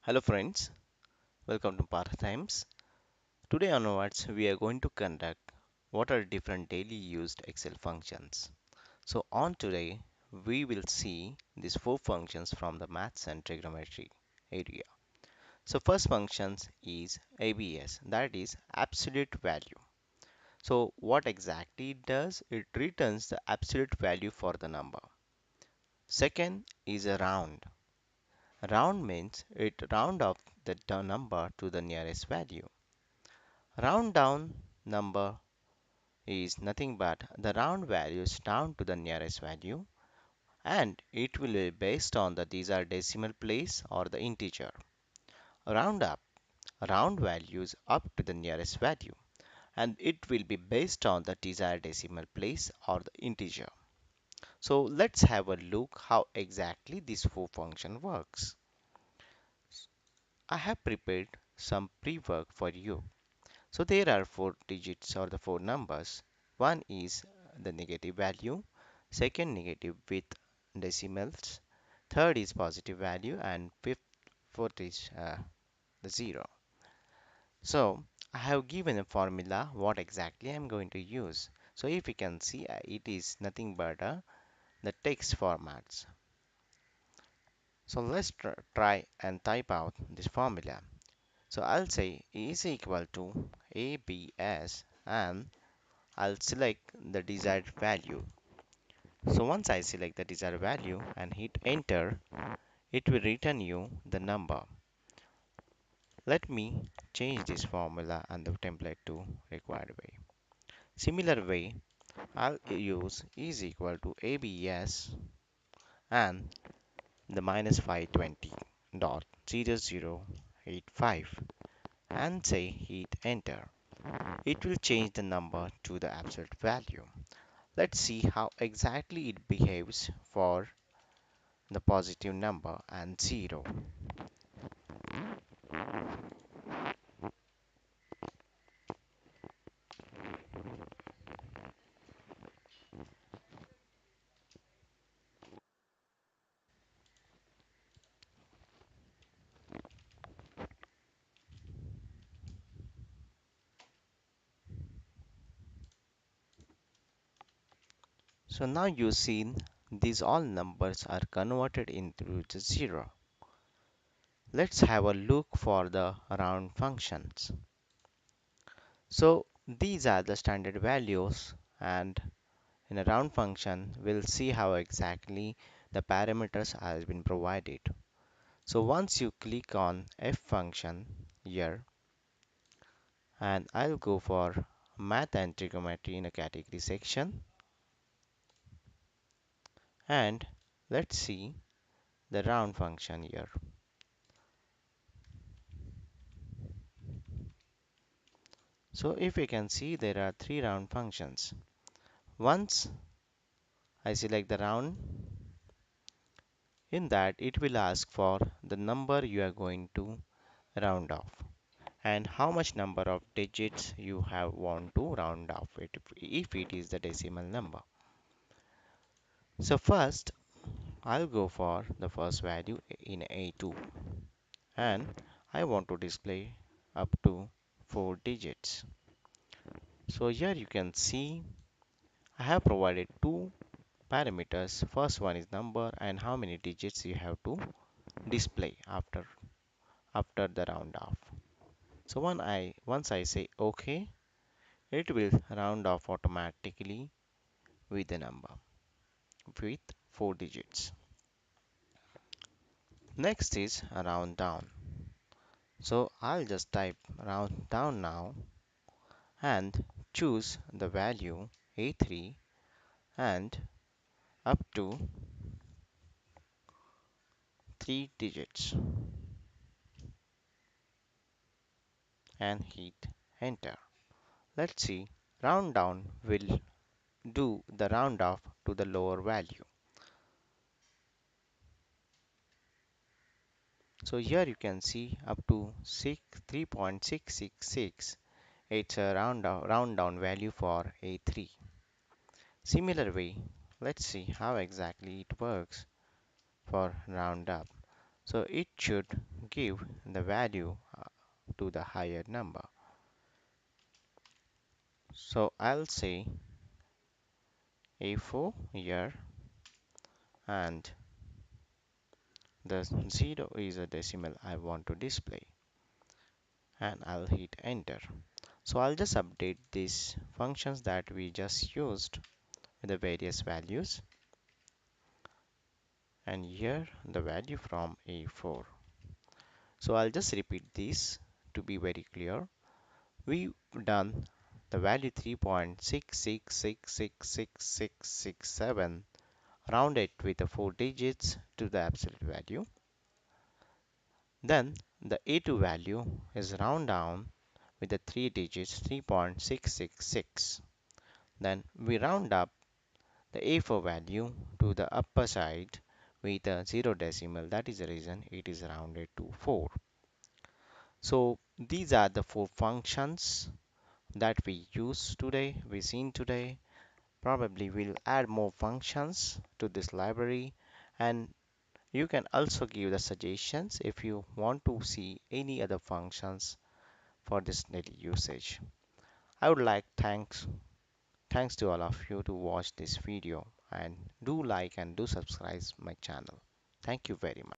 Hello friends, welcome to Times. Today onwards we are going to conduct what are different daily used Excel functions. So on today we will see these four functions from the maths and trigonometry area. So first functions is ABS, that is absolute value. So what exactly it does? It returns the absolute value for the number. Second is a round. Round means it round up the number to the nearest value. Round down number is nothing but the round values down to the nearest value, and it will be based on the these are decimal place or the integer. Round up round values up to the nearest value, and it will be based on the desired decimal place or the integer. So let's have a look how exactly this four function works. I have prepared some pre-work for you. So there are four digits or the four numbers. One is the negative value, second negative with decimals, third is positive value, and fourth is the zero. So I have given a formula what exactly I'm going to use. So if you can see, it is nothing but the text formats. So let's try and type out this formula. So I'll say is equal to ABS and I'll select the desired value. So once I select the desired value and hit enter, it will return you the number. Let me change this formula and the template to required way. Similar way, I'll use is equal to ABS and the minus 520 dot 0085 and say hit enter. It will change the number to the absolute value. Let's see how exactly it behaves for the positive number and 0. So now you see these all numbers are converted into the 0. Let's have a look for the round functions. So these are the standard values, and in a round function we'll see how exactly the parameters has been provided. So once you click on F function here, and I'll go for math and trigonometry in a category section, and let's see the round function here. So if we can see, there are three round functions. Once I select the round, in that it will ask for the number you are going to round off and how much number of digits you have want to round off it if it is the decimal number. So first I'll go for the first value in A2, and I want to display up to 4 digits. So here you can see I have provided two parameters. First one is number and how many digits you have to display after the round off. So once I say OK, it will round off automatically with the number with 4 digits. Next is round down. So I'll just type round down now and choose the value A3 and up to 3 digits and hit enter. Let's see, round down will do the round off to the lower value. So here you can see up to 3.666. It's a round down value for A3. Similar way, let's see how exactly it works for round up. So it should give the value to the higher number. So I'll say A4 here, and the 0 is a decimal I want to display, and I'll hit enter. So I'll just update these functions that we just used with the various values, and here the value from A4. So I'll just repeat this to be very clear. We've done the value 3.66666667, round it with the 4 digits to the absolute value. Then the A2 value is round down with the 3 digits 3.666. Then we round up the A4 value to the upper side with a 0 decimal. That is the reason it is rounded to 4. So these are the 4 functions that we use today, we seen today. Probably we'll add more functions to this library, and you can also give the suggestions if you want to see any other functions for this daily usage. I would like thanks to all of you to watch this video, and do like and do subscribe my channel. Thank you very much.